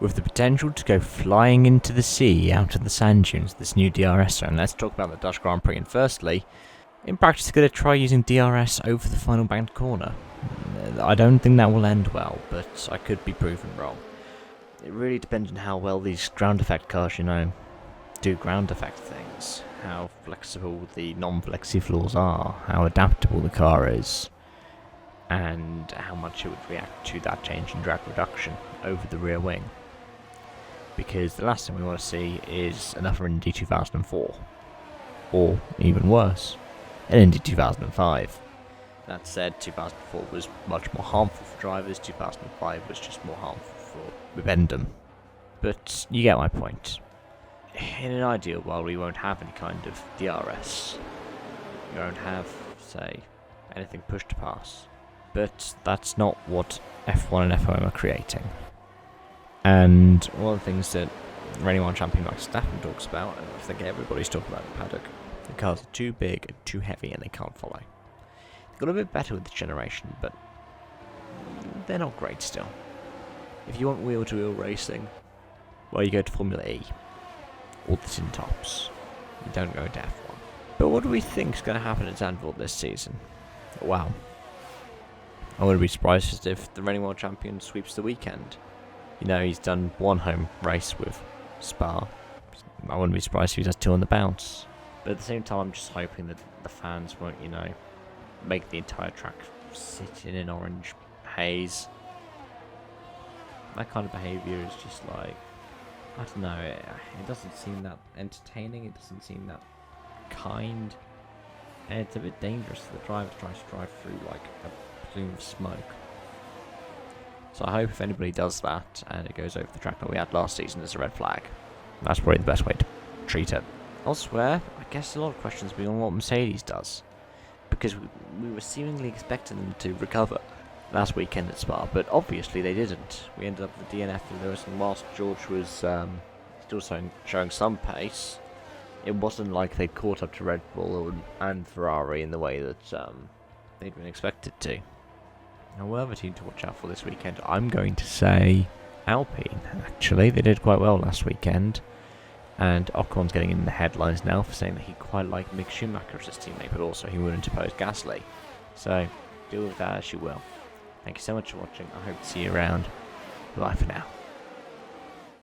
with the potential to go flying into the sea out of the sand dunes of this new DRS zone. Let's talk about the Dutch Grand Prix, and firstly, in practice, they're going to try using DRS over the final banked corner. I don't think that will end well, but I could be proven wrong. It really depends on how well these ground effect cars, do ground effect things, how flexible the non-flexi floors are, how adaptable the car is, and how much it would react to that change in drag reduction over the rear wing. Because the last thing we want to see is another Indy 2004, or even worse, an Indy 2005. That said, 2004 was much more harmful for drivers, 2005 was just more harmful for Bibendum. But you get my point. In an ideal world, we won't have any kind of DRS. You won't have, say, anything push to pass. But that's not what F1 and FOM are creating. And one of the things that Reigning World Champion Max Verstappen talks about, and I think everybody's talking about in the paddock, the cars are too big and too heavy and they can't follow. They got a bit better with this generation, but they're not great still. If you want wheel-to-wheel racing, well, you go to Formula E, or the tin tops. You don't go to F1. But what do we think is going to happen at Zandvoort this season? Wow. I wouldn't be surprised if the reigning world champion sweeps the weekend. He's done one home race with Spa. I wouldn't be surprised if he does two on the bounce. But at the same time, I'm just hoping that the fans won't, make the entire track sit in an orange haze. That kind of behaviour is just like, I don't know, it doesn't seem that entertaining, it doesn't seem that kind, and it's a bit dangerous for the driver trying to drive through like a plume of smoke. So I hope if anybody does that and it goes over the track that we had last season as a red flag, that's probably the best way to treat it. Elsewhere, I guess a lot of questions will be on what Mercedes does, because we were seemingly expecting them to recover last weekend at Spa, but obviously they didn't. We ended up with the DNF for Lewis, and whilst George was still showing some pace, it wasn't like they'd caught up to Red Bull and Ferrari in the way that they'd been expected to. Now, what other team to watch out for this weekend? I'm going to say Alpine, actually. They did quite well last weekend, and Ocon's getting in the headlines now for saying that he quite liked Mick Schumacher as his teammate, but also he wouldn't oppose Gasly. So, deal with that as you will. Thank you so much for watching. I hope to see you around. Bye for now.